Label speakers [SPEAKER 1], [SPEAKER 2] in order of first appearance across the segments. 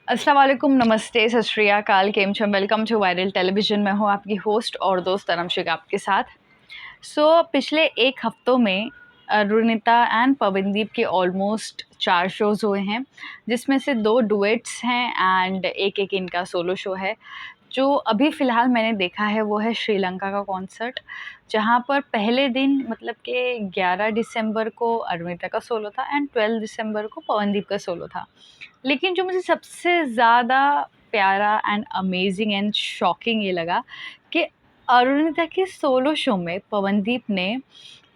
[SPEAKER 1] अस्सलाम वालेकुम, नमस्ते, सत श्री अकाल, केम छो, वेलकम टू वायरल टेलीविज़न। मैं हूँ आपकी होस्ट और दोस्त अनमशिक आपके साथ। पिछले एक हफ्तों में रुनिता एंड पवनदीप के ऑलमोस्ट 4 शोज़ हुए हैं, जिसमें से 2 डुएट्स हैं एंड एक इनका सोलो शो है। जो अभी फ़िलहाल मैंने देखा है वो है श्रीलंका का कॉन्सर्ट, जहाँ पर पहले दिन मतलब कि 11 दिसंबर को अरुणिता का सोलो था एंड 12 दिसंबर को पवनदीप का सोलो था। लेकिन जो मुझे सबसे ज़्यादा प्यारा एंड अमेजिंग एंड शॉकिंग ये लगा कि अरुणिता के सोलो शो में पवनदीप ने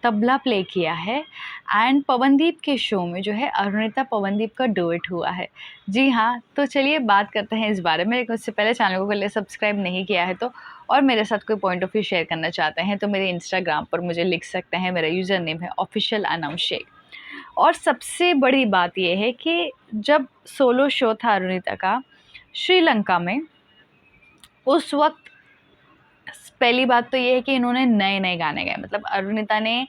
[SPEAKER 1] तबला प्ले किया है एंड पवनदीप के शो में जो है अरुणिता पवनदीप का डुएट हुआ है। जी हाँ, तो चलिए बात करते हैं इस बारे में। लेकिन उससे पहले चैनल को पहले सब्सक्राइब नहीं किया है तो और मेरे साथ कोई पॉइंट ऑफ व्यू शेयर करना चाहते हैं तो मेरे इंस्टाग्राम पर मुझे लिख सकते हैं। मेरा यूज़र नेम है ऑफिशियल अनम शेख। और सबसे बड़ी बात ये है कि जब सोलो शो था अरुणिता का श्रीलंका में, उस वक्त पहली बात तो ये है कि इन्होंने नए नए गाने गाए। मतलब अरुणिता ने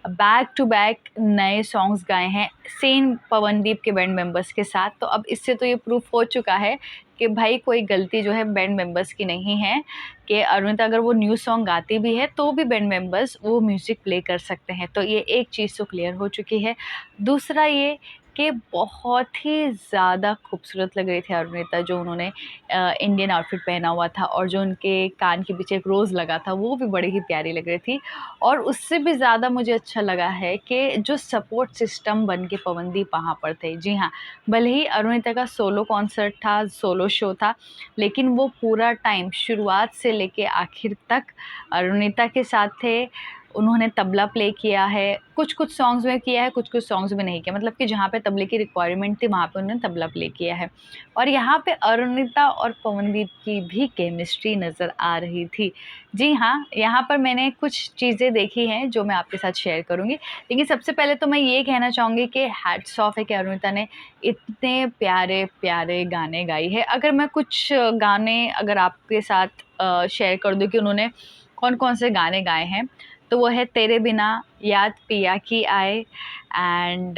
[SPEAKER 1] बैक टू बैक नए सॉन्ग्स गाए हैं सेम पवनदीप के बैंड मेंबर्स के साथ। तो अब इससे तो ये प्रूफ हो चुका है कि भाई कोई गलती जो है बैंड मेंबर्स की नहीं है, कि अरुणिता अगर वो न्यू सॉन्ग गाती भी है तो भी बैंड मेंबर्स वो म्यूज़िक प्ले कर सकते हैं। तो ये एक चीज़ तो क्लियर हो चुकी है। दूसरा ये कि बहुत ही ज़्यादा खूबसूरत लग रही थी अरुणिता, जो उन्होंने इंडियन आउटफिट पहना हुआ था और जो उनके कान के पीछे एक रोज़ लगा था वो भी बड़ी ही प्यारी लग रही थी। और उससे भी ज़्यादा मुझे अच्छा लगा है कि जो सपोर्ट सिस्टम बन के पवनदीप वहाँ पर थे। जी हाँ, भले ही अरुणिता का सोलो कॉन्सर्ट था, सोलो शो था, लेकिन वो पूरा टाइम शुरुआत से लेके आखिर तक अरुणिता के साथ थे। उन्होंने तबला प्ले किया है, कुछ-कुछ सॉन्ग्स में किया है, कुछ-कुछ सॉन्ग्स में नहीं किया। मतलब कि जहाँ पे तबले की रिक्वायरमेंट थी वहाँ पे उन्होंने तबला प्ले किया है। और यहाँ पे अरुणिता और पवनदीप की भी केमिस्ट्री नज़र आ रही थी। जी हाँ, यहाँ पर मैंने कुछ चीज़ें देखी हैं जो मैं आपके साथ शेयर करूँगी। लेकिन सबसे पहले तो मैं ये कहना चाहूँगी कि हैट्स ऑफ है कि अरुणिता ने इतने प्यारे-प्यारे गाने गाई है। अगर मैं कुछ गाने अगर आपके साथ शेयर कर दूँ कि उन्होंने कौन-कौन से गाने गाए हैं, तो वो है तेरे बिना, याद पिया की आए एंड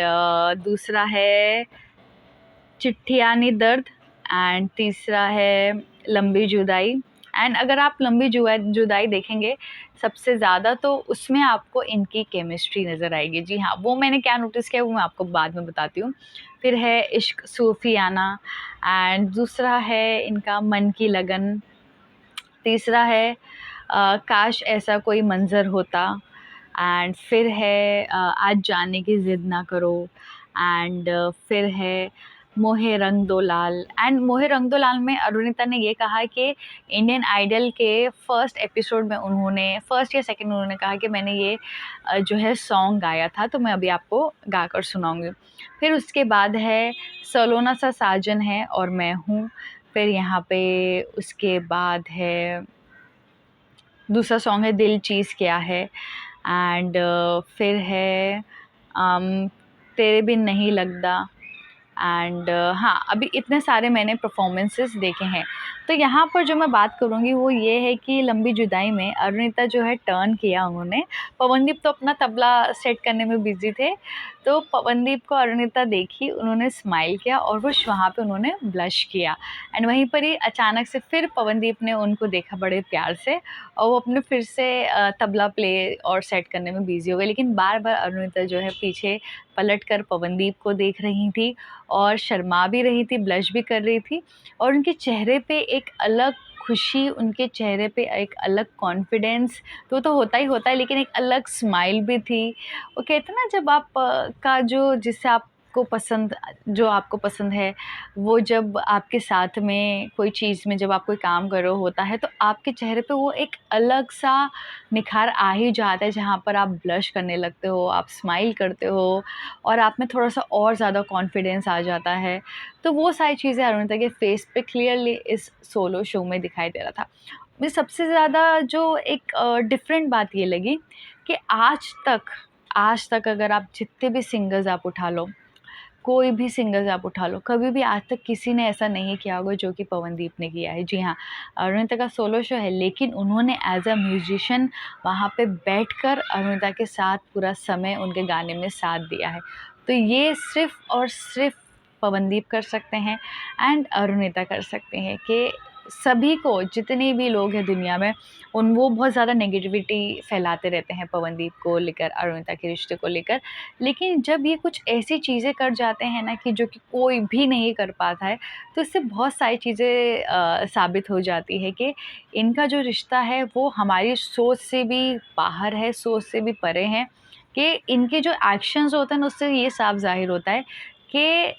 [SPEAKER 1] दूसरा है चिट्ठियाँ नी दर्द एंड तीसरा है लंबी जुदाई। एंड अगर आप लंबी जुदाई देखेंगे सबसे ज़्यादा तो उसमें आपको इनकी केमिस्ट्री नज़र आएगी। जी हाँ, वो मैंने क्या नोटिस किया वो मैं आपको बाद में बताती हूँ। फिर है इश्क सूफियाना एंड दूसरा है इनका मन की लगन। तीसरा है काश ऐसा कोई मंज़र होता एंड फिर है आज जाने की ज़िद ना करो एंड फिर है मोहे रंग दो लाल। एंड मोहे रंग दो लाल में अरुणिता ने ये कहा कि इंडियन आइडल के फर्स्ट एपिसोड में उन्होंने फर्स्ट या सेकंड उन्होंने कहा कि मैंने ये जो है सॉन्ग गाया था, तो मैं अभी आपको गाकर सुनाऊंगी। फिर उसके बाद है सलोना सा साजन है और मैं हूँ। फिर यहाँ पे उसके बाद है दूसरा सॉन्ग है दिल चीज़ क्या है एंड फिर है अम, तेरे बिन नहीं लगदा एंड हाँ, अभी इतने सारे मैंने परफॉर्मेंसेस देखे हैं। तो यहाँ पर जो मैं बात करूँगी वो ये है कि लंबी जुदाई में अरुणिता जो है टर्न किया उन्होंने। पवनदीप तो अपना तबला सेट करने में बिज़ी थे, तो पवनदीप को अरुणिता देखी, उन्होंने स्माइल किया और वो वहाँ पे उन्होंने ब्लश किया। एंड वहीं पर ही अचानक से फिर पवनदीप ने उनको देखा बड़े प्यार से और वो अपने फिर से तबला प्ले और सेट करने में बिज़ी हो गए। लेकिन बार-बार अरुणिता जो है पीछे पलट कर पवनदीप को देख रही थी और शर्मा भी रही थी, ब्लश भी कर रही थी और उनके चेहरे पे एक अलग खुशी, उनके चेहरे पे एक अलग कॉन्फिडेंस तो होता ही होता है, लेकिन एक अलग स्माइल भी थी। वो कहते हैं ना, जब आप का जो जिससे आपको पसंद जो आपको पसंद है, वो जब आपके साथ में कोई चीज़ में जब आप कोई काम कर रहे होता है, तो आपके चेहरे पे वो एक अलग-सा निखार आ ही जाता है, जहाँ पर आप ब्लश करने लगते हो, आप स्माइल करते हो और आप में थोड़ा-सा और ज़्यादा कॉन्फिडेंस आ जाता है। तो वो सारी चीज़ें अरुणिता के फेस पे क्लियरली इस सोलो शो में दिखाई दे रहा था। मुझे सबसे ज़्यादा जो एक डिफरेंट बात ये लगी कि आज तक अगर आप जितने भी सिंगर्स आप उठा लो, कोई भी सिंगर्स आप उठा लो, कभी भी आज तक किसी ने ऐसा नहीं किया होगा जो कि पवनदीप ने किया है। जी हाँ, अरुणिता का सोलो शो है, लेकिन उन्होंने एज़ अ म्यूज़िशियन वहाँ पे बैठकर अरुणिता के साथ पूरा समय उनके गाने में साथ दिया है। तो ये सिर्फ़ और सिर्फ़ पवनदीप कर सकते हैं एंड अरुणिता कर सकते हैं कि सभी को, जितने भी लोग हैं दुनिया में, वो बहुत ज़्यादा नेगेटिविटी फैलाते रहते हैं पवनदीप को लेकर, अरुणिता के रिश्ते को लेकर। लेकिन जब ये कुछ ऐसी चीज़ें कर जाते हैं ना कि जो कि कोई भी नहीं कर पाता है, तो इससे बहुत सारी चीज़ें साबित हो जाती है कि इनका जो रिश्ता है वो हमारी सोच से भी बाहर है, सोच से भी परे हैं। कि इनके जो एक्शंस होते हैं ना, उससे ये साफ ज़ाहिर होता है कि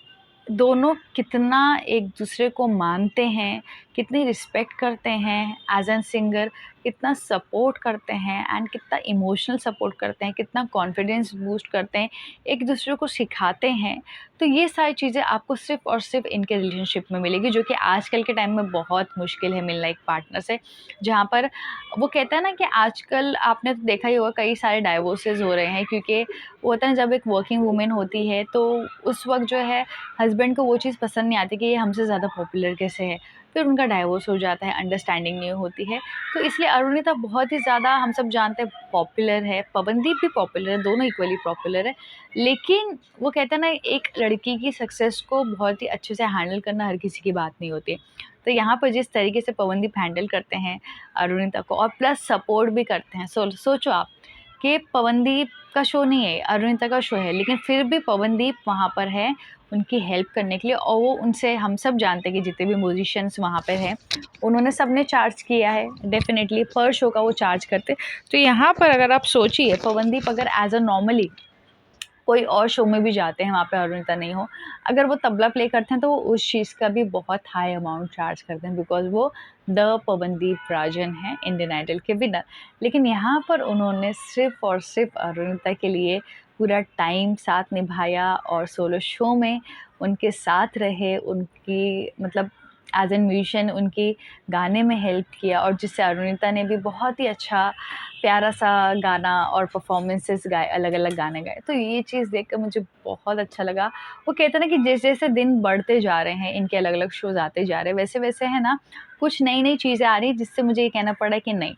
[SPEAKER 1] दोनों कितना एक दूसरे को मानते हैं, कितनी रिस्पेक्ट करते हैं एज़ एन सिंगर, कितना सपोर्ट करते हैं एंड कितना इमोशनल सपोर्ट करते हैं, कितना कॉन्फिडेंस बूस्ट करते हैं, एक दूसरे को सिखाते हैं। तो ये सारी चीज़ें आपको सिर्फ़ और सिर्फ़ इनके रिलेशनशिप में मिलेगी, जो कि आजकल के टाइम में बहुत मुश्किल है मिलना एक पार्टनर से। जहाँ पर वो कहते हैं ना कि आजकल आपने तो देखा ही होगा, कई सारे डाइवोर्सेस हो रहे हैं, क्योंकि वो होता है जब एक वर्किंग वूमेन होती है तो उस वक़्त जो है हस्बैंड को वो चीज़ पसंद नहीं आती कि ये हमसे ज़्यादा पॉपुलर कैसे है, फिर उनका डाइवोर्स हो जाता है, अंडरस्टैंडिंग नहीं होती है। तो इसलिए अरुणिता बहुत ही ज़्यादा, हम सब जानते हैं, पॉपुलर है, पवनदीप भी पॉपुलर है, दोनों इक्वली पॉपुलर है। लेकिन वो कहते हैं ना, एक लड़की की सक्सेस को बहुत ही अच्छे से हैंडल करना हर किसी की बात नहीं होती। तो यहाँ पर जिस तरीके से पवनदीप हैंडल करते हैं अरुणिता को, और प्लस सपोर्ट भी करते हैं, सोचो आप कि पवनदीप का शो नहीं है, अरुणिता का शो है, लेकिन फिर भी पवनदीप वहाँ पर है उनकी हेल्प करने के लिए। और वो उनसे, हम सब जानते हैं कि जितने भी म्यूजिशियंस वहाँ पे हैं, उन्होंने सबने चार्ज किया है, डेफिनेटली पर शो का वो चार्ज करते। तो यहाँ पर अगर आप सोचिए, पवनदीप अगर एज अ नॉर्मली कोई और शो में भी जाते हैं, वहाँ पे अरुणिता नहीं हो, अगर वो तबला प्ले करते हैं तो वो उस चीज़ का भी बहुत हाई अमाउंट चार्ज करते हैं, बिकॉज़ वो द पवनदीप राजन हैं, इंडियन आइडल के विनर। लेकिन यहाँ पर उन्होंने सिर्फ़ और सिर्फ़ अरुणिता के लिए पूरा टाइम साथ निभाया और सोलो शो में उनके साथ रहे, उनकी मतलब एज़ एन म्यूजिशियन उनकी गाने में हेल्प किया, और जिससे अरुणिता ने भी बहुत ही अच्छा प्यारा-सा गाना और परफ़ॉर्मेंसेस गाए, अलग-अलग गाने गाए। तो ये चीज़ देखकर मुझे बहुत अच्छा लगा। वो कहते हैं ना कि जैसे-जैसे दिन बढ़ते जा रहे हैं, इनके अलग-अलग शोज़ आते जा रहे हैं, वैसे-वैसे है ना, कुछ नई-नई चीज़ें आ रही हैं, जिससे मुझे ये कहना पड़ा कि नहीं,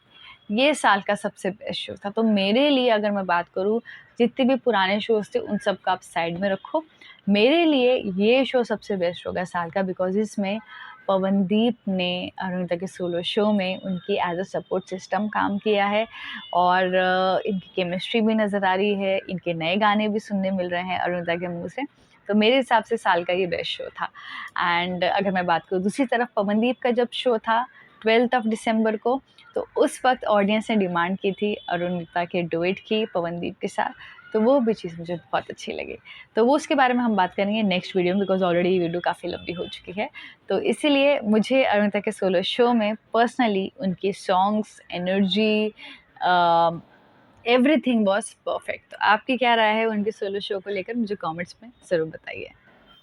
[SPEAKER 1] ये साल का सबसे बेस्ट शो था। तो मेरे लिए अगर मैं बात करूँ, जितने भी पुराने शोज़ थे उन सब को आप साइड में रखो। मेरे लिए ये शो सबसे बेस्ट होगा साल का, बिकॉज़ इसमें पवनदीप ने अरुणिता के सोलो शो में उनकी एज़ अ सपोर्ट सिस्टम काम किया है, और इनकी केमिस्ट्री भी नज़र आ रही है, इनके नए गाने भी सुनने मिल रहे हैं अरुणिता के मुँह से। तो मेरे हिसाब से साल का ये बेस्ट शो था। एंड अगर मैं बात करूँ दूसरी तरफ, पवनदीप का जब शो था 12th ऑफ दिसंबर को, तो उस वक़्त ऑडियंस ने डिमांड की थी अरुणिता के डुएट की पवनदीप के साथ, तो वो भी चीज़ मुझे बहुत अच्छी लगी। तो वो उसके बारे में हम बात करेंगे नेक्स्ट वीडियो में, बिकॉज़ ऑलरेडी ये वीडियो काफ़ी लंबी हो चुकी है। तो इसीलिए मुझे अरुणिता के सोलो शो में पर्सनली उनके songs, energy, a, everything was perfect. तो आपकी क्या राय है उनके सोलो शो को लेकर, मुझे कमेंट्स में ज़रूर बताइए।